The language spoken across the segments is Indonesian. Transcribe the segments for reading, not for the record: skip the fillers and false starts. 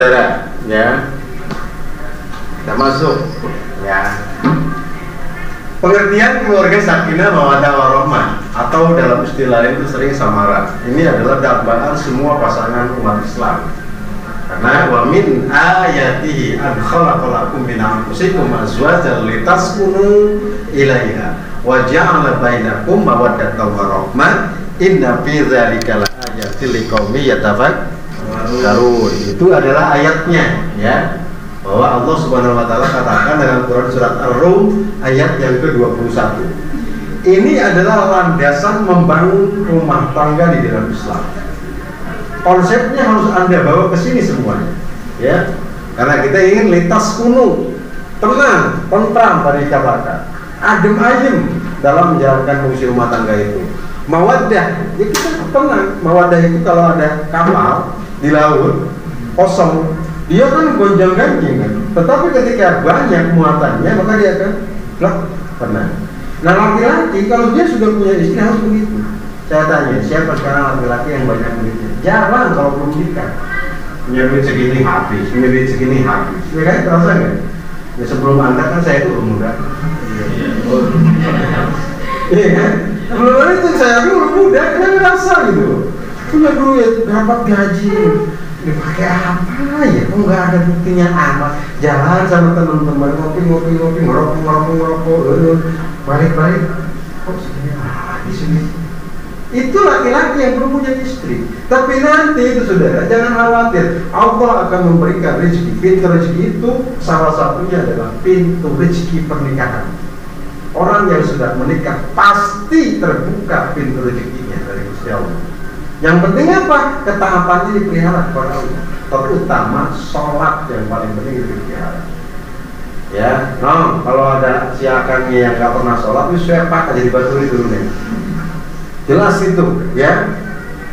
Ya, tidak masuk. Ya. Pengertian keluarga sakinah mawaddah warahmah atau dalam istilah lain itu sering samara. Ini adalah dambaan semua pasangan umat Islam. Karena wa min ayatihi an khalaqalakum min anfusikum azwajan litaskunu ilaiha wa ja'ala bainakum mawaddatan wa rahmah inna fi dzalika laayatil liqaumin yatafakkarun. Itu adalah ayatnya, ya. Bahwa Allah Subhanahu wa taala katakan dalam Quran surat Ar-Rum ayat yang ke-21. Ini adalah landasan membangun rumah tangga di dalam Islam. Konsepnya harus Anda bawa ke sini semuanya, ya. Karena kita ingin litas kuno, tenang, tentram pada dikatakan, adem ayem dalam menjalankan fungsi rumah tangga itu. Mawaddah, ya kita tenang. Mawaddah itu kalau ada kapal di laut kosong, dia kan gonjang-ganjing kan. Tetapi ketika banyak muatannya, maka dia akan tenang. Nah, laki-laki kalau dia sudah punya istri harus begitu. Saya tanya, siapa sekarang laki-laki yang banyak duitnya? Jarang kalau belum nikah. Punya duit segini habis, punya duit segini habis. Ya kan, terasa nggak? Ya sebelum Anda kan saya itu muda. Iya kan? Sebelum itu saya belum muda, kan ngerasa gitu. Punya duit, dapat gaji, dipakai apa ya? Kok nggak ada buktinya amat? Jalan sama teman-teman, ngopi, ngerokok, balik-balik. Kok segini habis ini? Itu laki-laki yang belum punya istri. Tapi nanti itu saudara, jangan khawatir, Allah akan memberikan rezeki. Pintu rezeki itu salah satunya adalah pintu rezeki pernikahan. Orang yang sudah menikah pasti terbuka pintu rezekinya dari Gusti Allah. Yang penting apa? Ketaatannya dipelihara kepada Allah. Terutama sholat yang paling penting dipelihara. Ya, kalau ada si akannya yang nggak pernah sholat, itu saya pakai jadi batu itu dulu nih. Jelas itu, ya.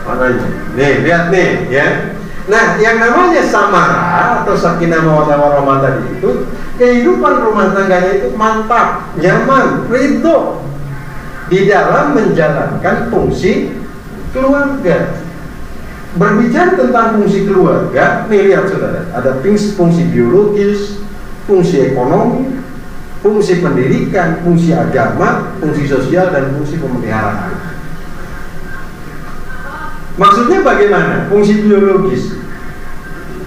Maknanya. Nih, lihat nih, ya. Nah, yang namanya samara atau sakinah mawaddah warahmah tadi itu, kehidupan rumah tangganya itu mantap, nyaman, ridho di dalam menjalankan fungsi keluarga. Berbicara tentang fungsi keluarga, nih lihat saudara, ada fungsi biologis, fungsi ekonomi, fungsi pendidikan, fungsi agama, fungsi sosial, dan fungsi pemeliharaan. Maksudnya bagaimana? Fungsi biologis.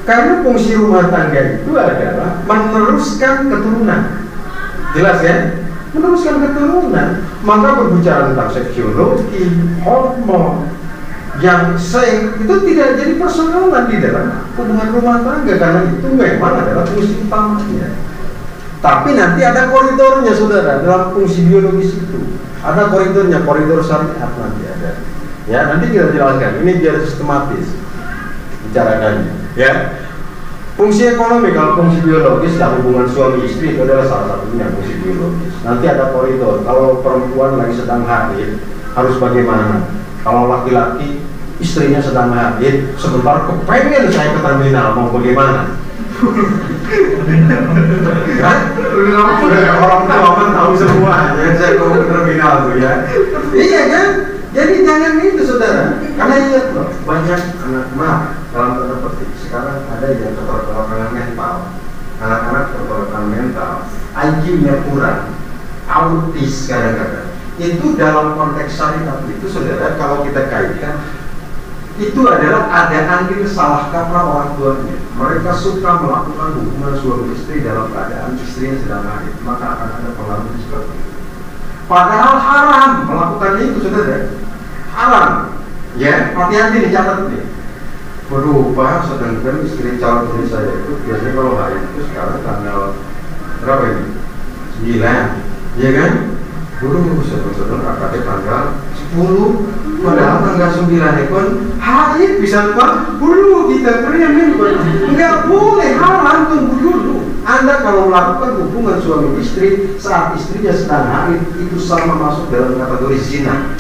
Karena fungsi rumah tangga itu adalah meneruskan keturunan. Jelas ya? Meneruskan keturunan. Maka berbicara tentang seksiologi, hormon, yang itu tidak jadi persoalan di dalam hubungan rumah tangga, karena itu memang adalah fungsi utamanya. Tapi nanti ada koridornya saudara dalam fungsi biologis itu. Ada koridornya, koridor syariat nanti ada. Ya, nanti kita jelaskan. Ini biar sistematis bicarakannya. Ya, fungsi ekonomi, kalau fungsi biologis dan hubungan suami istri itu adalah salah satunya fungsi biologis. Nanti ada koridor. Kalau perempuan lagi sedang hamil harus bagaimana? Kalau laki-laki istrinya sedang hamil, sebentar kepengen saya ke terminal, mau bagaimana? Kan? Orang tua kan tahu semua. Ya, saya mau ke terminal tuh ya. Iya kan? Jadi jangan itu saudara, karena ingat loh, banyak anak dalam tanda petik sekarang ada yang keterkaitan mental, anak-anak keterkaitan mental, IQ-nya kurang, autis kadang-kadang. Itu dalam konteks syariat itu saudara, kalau kita kaitkan, itu adalah ada andil salah kaprah orang tuanya. Mereka suka melakukan hubungan suami istri dalam keadaan istrinya sedang hamil, maka akan ada pengaruh seperti itu. Padahal haram melakukan itu saudara, haram. Ya, hati-hati dicatat nih. Waduh, Pak, sedangkan istri calon istri saya itu biasanya kalau hari itu sekarang tanggal berapa ini? 9, ya kan? Waduh, saudara akadnya tanggal 10, padahal tanggal 9 pun hari bisa Pak. Waduh, kita keren kan? Enggak boleh, haram, tunggu dulu. Anda kalau melakukan hubungan suami istri saat istrinya sedang hamil, itu sama masuk dalam kategori zina.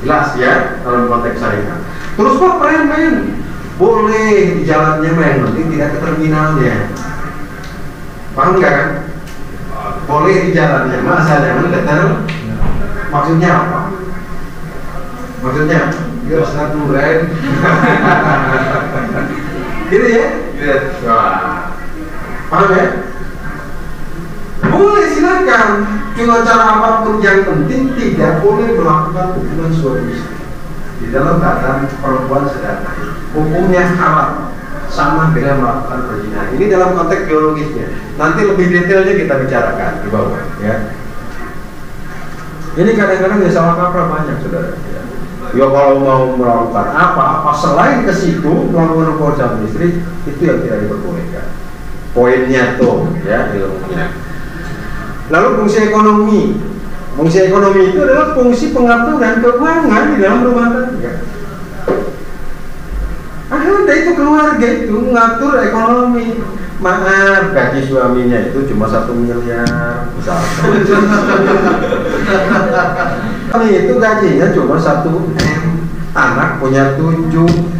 Jelas ya dalam konteks syariat. Terus Pak main-main, boleh di jalannya main, penting tidak ke terminalnya. Paham nggak kan? Boleh di jalannya, masa jangan ke terminal. Maksudnya apa? Maksudnya biar natural. Gitu ya. Wah, paham ya? Boleh silakan, cuma cara apapun yang penting tidak boleh melakukan hubungan suami istri di dalam keadaan perempuan sedang haid. Hukumnya haram, sama dengan melakukan perzinahan. Ini dalam konteks biologisnya. Nanti lebih detailnya kita bicarakan di bawah, ya. Ini kadang-kadang ya salah kaprah banyak, saudara. Ya kalau mau melakukan apa selain ke situ melakukan hubungan suami istri, itu yang tidak diperbolehkan. Poinnya tuh, ya, ilmunya. Lalu fungsi ekonomi. Fungsi ekonomi itu adalah fungsi pengaturan keuangan di dalam rumah tangga. Ada itu keluarga itu mengatur ekonomi. Maaf, gaji suaminya itu cuma 1 miliar misalkan. Itu gajinya cuma 1 M. Anak punya 7,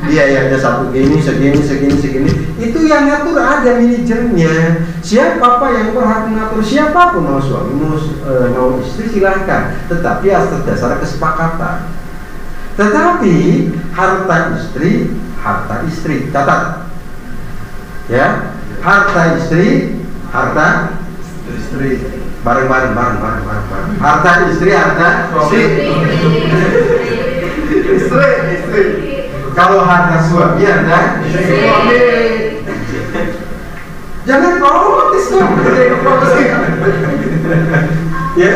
biayanya segini. Itu yang ngatur ada manajernya. Siapa yang berhak mengatur, siapapun mau suami mau istri silahkan, tetapi atas dasar kesepakatan. Tetapi harta istri, catat ya, harta istri, bareng. Harta istri. Istri. Kalau harta suami ada suami. Jangan protes dong. Ya,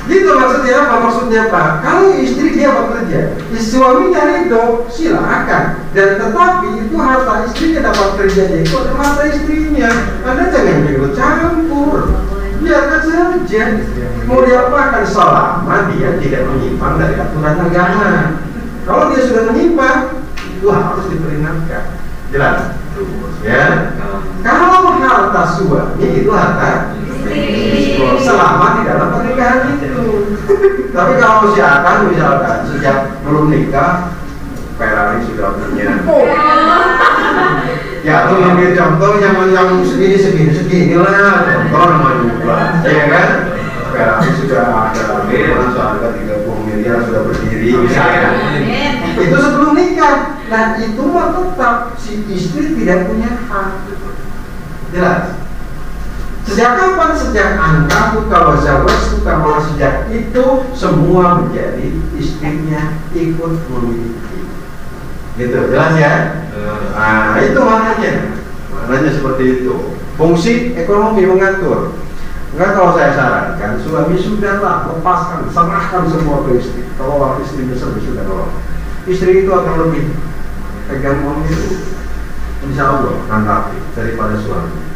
gitu maksudnya apa? Kalau istri dia bekerja, suami nyari dong, silakan. Dan tetapi itu harta istrinya dapat kerjanya itu adalah harta istrinya. Anda jangan ikut campur. Biarkan saja. Mau diapakan selama dia tidak menyimpang dari aturan agama. Kalau dia sudah menyimpang, itu harus diperingatkan. Jelas? Ya. Kalau harta suami itu harta istri selama di dalam pernikahan itu. Tapi kalau misalkan sejak belum nikah, Ferrari sudah punya. Ya, itu ambil contoh yang segini lah. Contoh namanya, ya kan? Ferrari sudah ada, harga 30 miliar sudah berdiri misalnya. Itu sebelum nikah. Nah itu mah tetap si istri tidak punya hak. Jelas? Sejak kapan? Sejak angkamu kalau sejak itu semua menjadi istrinya, ikut memiliki. Gitu, jelas ya? Nah itu maknanya seperti itu. Fungsi ekonomi mengatur. Enggak, kalau saya sarankan suami sudahlah lepaskan, serahkan semua ke istri. Kalau istri besar sudah nolong. Istri itu akan lebih pegang uang itu, insya Allah akan rapi daripada suami.